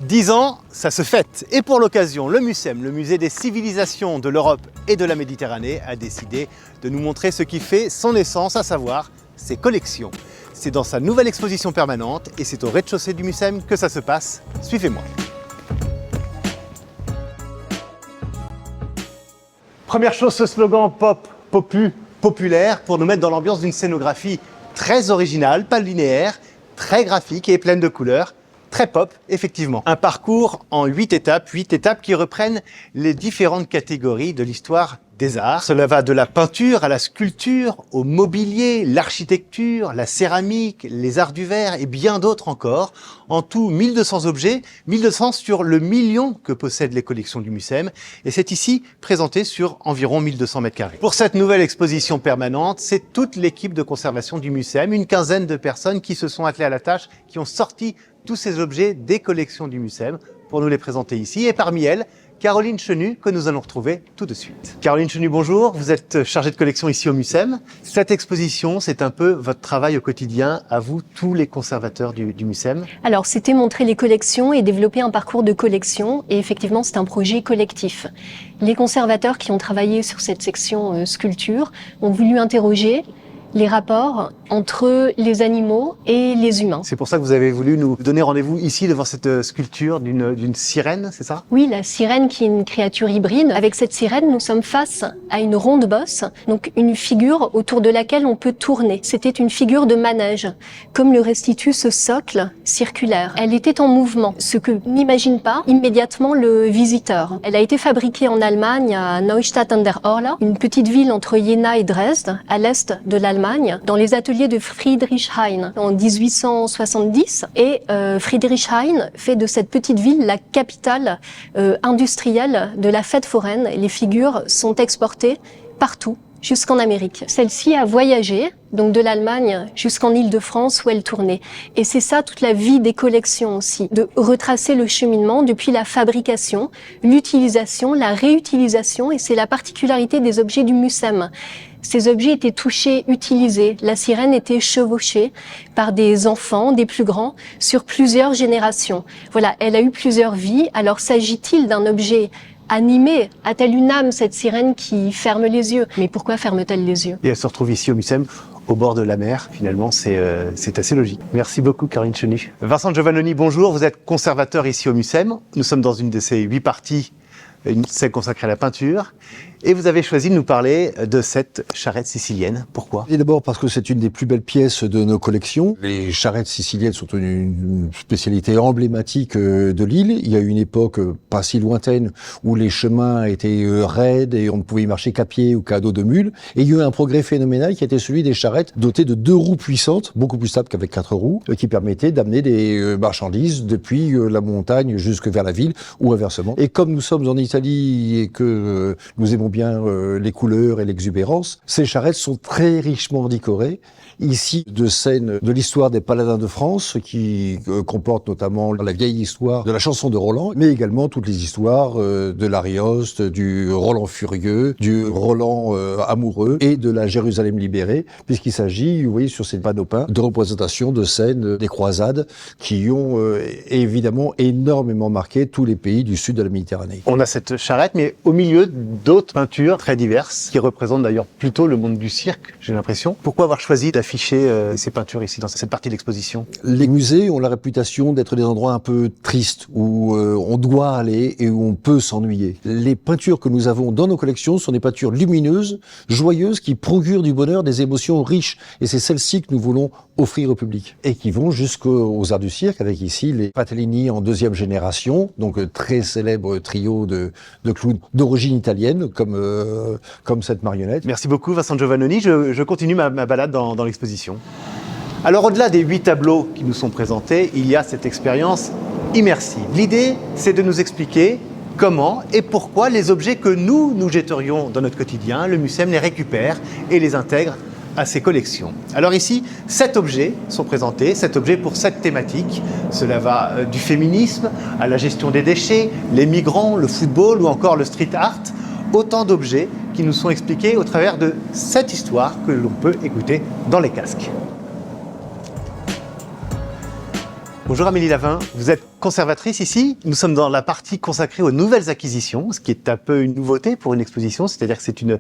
10 ans, ça se fête. Et pour l'occasion, le MUCEM, le Musée des civilisations de l'Europe et de la Méditerranée, a décidé de nous montrer ce qui fait son essence, à savoir ses collections. C'est dans sa nouvelle exposition permanente et c'est au rez-de-chaussée du MUCEM que ça se passe. Suivez-moi. Première chose, ce slogan pop, popu, populaire, pour nous mettre dans l'ambiance d'une scénographie très originale, pas linéaire, très graphique et pleine de couleurs. Très pop, effectivement. Un parcours en 8 étapes qui reprennent les différentes catégories de l'histoire des arts. Cela va de la peinture à la sculpture, au mobilier, l'architecture, la céramique, les arts du verre et bien d'autres encore. En tout, 1200 objets, 1200 sur le million que possèdent les collections du MUCEM. Et c'est ici présenté sur environ 1200 mètres carrés. Pour cette nouvelle exposition permanente, c'est toute l'équipe de conservation du MUCEM, une quinzaine de personnes qui se sont attelées à la tâche, qui ont sorti tous ces objets des collections du MUCEM pour nous les présenter ici. Et parmi elles, Caroline Chenu, que nous allons retrouver tout de suite. Caroline Chenu, bonjour. Vous êtes chargée de collection ici au MUCEM. Cette exposition, c'est un peu votre travail au quotidien, à vous, tous les conservateurs du MUCEM. Alors, c'était montrer les collections et développer un parcours de collection. Et effectivement, c'est un projet collectif. Les conservateurs qui ont travaillé sur cette section sculpture ont voulu interroger les rapports entre les animaux et les humains. C'est pour ça que vous avez voulu nous donner rendez-vous ici devant cette sculpture d'une sirène, c'est ça? Oui, la sirène qui est une créature hybride. Avec cette sirène, nous sommes face à une ronde bosse, donc une figure autour de laquelle on peut tourner. C'était une figure de manège, comme le restitue ce socle circulaire. Elle était en mouvement, ce que n'imagine pas immédiatement le visiteur. Elle a été fabriquée en Allemagne à Neustadt an der Orla, une petite ville entre Jena et Dresde, à l'est de l'Allemagne, dans les ateliers de Friedrich Hein en 1870. Et Friedrich Hein fait de cette petite ville la capitale industrielle de la fête foraine. Les figures sont exportées partout, jusqu'en Amérique. Celle-ci a voyagé, donc de l'Allemagne jusqu'en Île-de-France où elle tournait. Et c'est ça toute la vie des collections aussi, de retracer le cheminement depuis la fabrication, l'utilisation, la réutilisation, et c'est la particularité des objets du MUCEM. Ces objets étaient touchés, utilisés. La sirène était chevauchée par des enfants, des plus grands, sur plusieurs générations. Voilà, elle a eu plusieurs vies. Alors s'agit-il d'un objet animé? A-t-elle une âme, cette sirène qui ferme les yeux? Mais pourquoi ferme-t-elle les yeux? Et elle se retrouve ici au MUCEM, au bord de la mer. Finalement, c'est assez logique. Merci beaucoup, Caroline Chenu. Vincent Giovannoni, bonjour. Vous êtes conservateur ici au MUCEM. Nous sommes dans une de ces 8 parties, celle consacrée à la peinture. Et vous avez choisi de nous parler de cette charrette sicilienne. Pourquoi? Et d'abord parce que c'est une des plus belles pièces de nos collections. Les charrettes siciliennes sont une spécialité emblématique de l'île. Il y a une époque pas si lointaine où les chemins étaient raides et on ne pouvait y marcher qu'à pied ou qu'à dos de mule. Et il y a eu un progrès phénoménal qui était celui des charrettes dotées de 2 roues puissantes, beaucoup plus stables qu'avec 4 roues, qui permettaient d'amener des marchandises depuis la montagne jusque vers la ville ou inversement. Et comme nous sommes en Italie et que nous aimons bien les couleurs et l'exubérance, ces charrettes sont très richement décorées. Ici, de scènes de l'histoire des paladins de France, qui comportent notamment la vieille histoire de la chanson de Roland, mais également toutes les histoires de l'Arioste, du Roland furieux, du Roland amoureux et de la Jérusalem libérée, puisqu'il s'agit, vous voyez, sur ces panneaux peints, de représentations de scènes des croisades qui ont évidemment énormément marqué tous les pays du sud de la Méditerranée. On a cette charrette, mais au milieu d'autres peintures très diverses, qui représentent d'ailleurs plutôt le monde du cirque, j'ai l'impression. Pourquoi avoir choisi d'afficher ces peintures ici, dans cette partie de l'exposition? Les musées ont la réputation d'être des endroits un peu tristes, où on doit aller et où on peut s'ennuyer. Les peintures que nous avons dans nos collections sont des peintures lumineuses, joyeuses, qui procurent du bonheur, des émotions riches. Et c'est celles-ci que nous voulons offrir au public. Et qui vont jusqu'aux arts du cirque, avec ici les Patellini en 2e génération, donc très célèbre trio de clowns d'origine italienne, comme cette marionnette. Merci beaucoup, Vincent Giovannoni. Je continue ma balade dans l'exposition. Alors, au-delà des 8 tableaux qui nous sont présentés, il y a cette expérience immersive. L'idée, c'est de nous expliquer comment et pourquoi les objets que nous jetterions dans notre quotidien, le MUCEM les récupère et les intègre à ses collections. Alors ici, 7 objets sont présentés, 7 objets pour 7 thématiques. Cela va du féminisme à la gestion des déchets, les migrants, le football ou encore le street art. Autant d'objets qui nous sont expliqués au travers de 7 histoires que l'on peut écouter dans les casques. Bonjour Amélie Lavin, vous êtes conservatrice ici. Nous sommes dans la partie consacrée aux nouvelles acquisitions, ce qui est un peu une nouveauté pour une exposition, c'est-à-dire que c'est une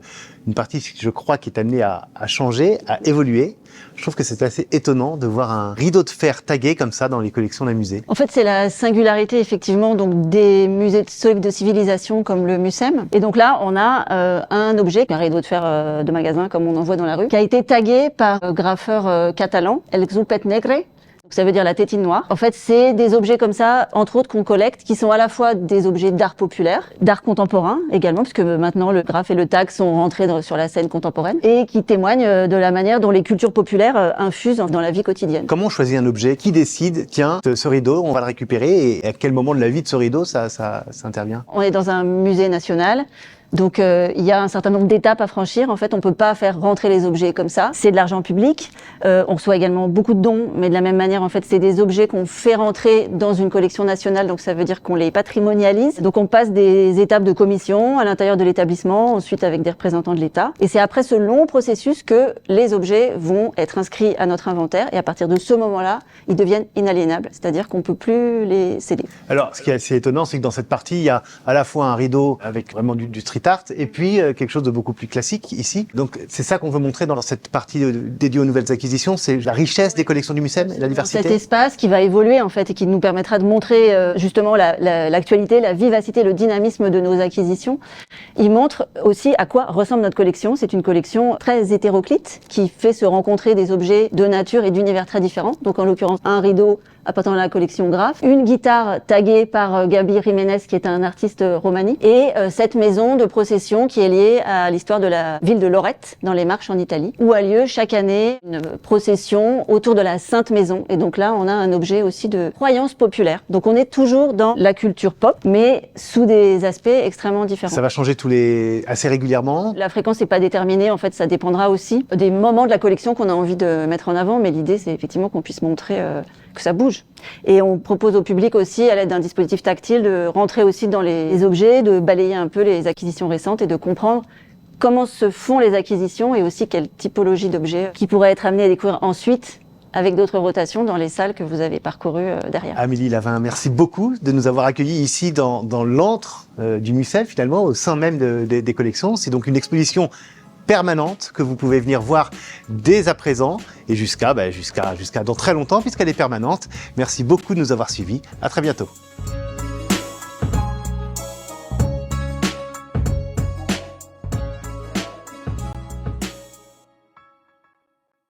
partie, je crois, qui est amenée à changer, à évoluer. Je trouve que c'est assez étonnant de voir un rideau de fer tagué comme ça dans les collections d'un musée. En fait, c'est la singularité effectivement donc des musées de civilisation comme le MUSEM. Et donc là, on a un objet, un rideau de fer de magasin comme on en voit dans la rue, qui a été tagué par un graffeur catalan, El Zupet Negre. Donc ça veut dire la tétine noire. En fait, c'est des objets comme ça, entre autres, qu'on collecte, qui sont à la fois des objets d'art populaire, d'art contemporain également, puisque maintenant le graphe et le tag sont rentrés sur la scène contemporaine, et qui témoignent de la manière dont les cultures populaires infusent dans la vie quotidienne. Comment on choisit un objet? Qui décide, tiens, ce rideau, on va le récupérer, et à quel moment de la vie de ce rideau ça intervient? On est dans un musée national. Donc il y a un certain nombre d'étapes à franchir. En fait, on peut pas faire rentrer les objets comme ça. C'est de l'argent public. On reçoit également beaucoup de dons, mais de la même manière, en fait, c'est des objets qu'on fait rentrer dans une collection nationale. Donc ça veut dire qu'on les patrimonialise. Donc on passe des étapes de commission à l'intérieur de l'établissement, ensuite avec des représentants de l'État. Et c'est après ce long processus que les objets vont être inscrits à notre inventaire. Et à partir de ce moment-là, ils deviennent inaliénables. C'est-à-dire qu'on peut plus les céder. Alors, ce qui est assez étonnant, c'est que dans cette partie, il y a à la fois un rideau avec vraiment du street art et puis quelque chose de beaucoup plus classique ici. Donc c'est ça qu'on veut montrer dans cette partie dédiée aux nouvelles acquisitions, c'est la richesse des collections du MUSEM et la diversité. Cet espace qui va évoluer en fait et qui nous permettra de montrer justement l'actualité, la vivacité, le dynamisme de nos acquisitions. Il montre aussi à quoi ressemble notre collection. C'est une collection très hétéroclite qui fait se rencontrer des objets de nature et d'univers très différents. Donc en l'occurrence un rideau appartenant à la collection Graphe, une guitare taguée par Gabi Jiménez qui est un artiste romani et cette maison de procession qui est liée à l'histoire de la ville de Lorette dans les Marches en Italie où a lieu chaque année une procession autour de la Sainte Maison et donc là on a un objet aussi de croyance populaire. Donc on est toujours dans la culture pop mais sous des aspects extrêmement différents. Ça va changer assez régulièrement. La fréquence n'est pas déterminée, en fait ça dépendra aussi des moments de la collection qu'on a envie de mettre en avant mais l'idée c'est effectivement qu'on puisse montrer que ça bouge. Et on propose au public aussi, à l'aide d'un dispositif tactile, de rentrer aussi dans les objets, de balayer un peu les acquisitions récentes et de comprendre comment se font les acquisitions et aussi quelle typologie d'objets qui pourraient être amenés à découvrir ensuite avec d'autres rotations dans les salles que vous avez parcourues derrière. Amélie Lavin, merci beaucoup de nous avoir accueillis ici dans l'antre du MUSEM, finalement, au sein même des collections. C'est donc une exposition permanente que vous pouvez venir voir dès à présent et jusqu'à dans très longtemps puisqu'elle est permanente. Merci beaucoup de nous avoir suivis. À très bientôt.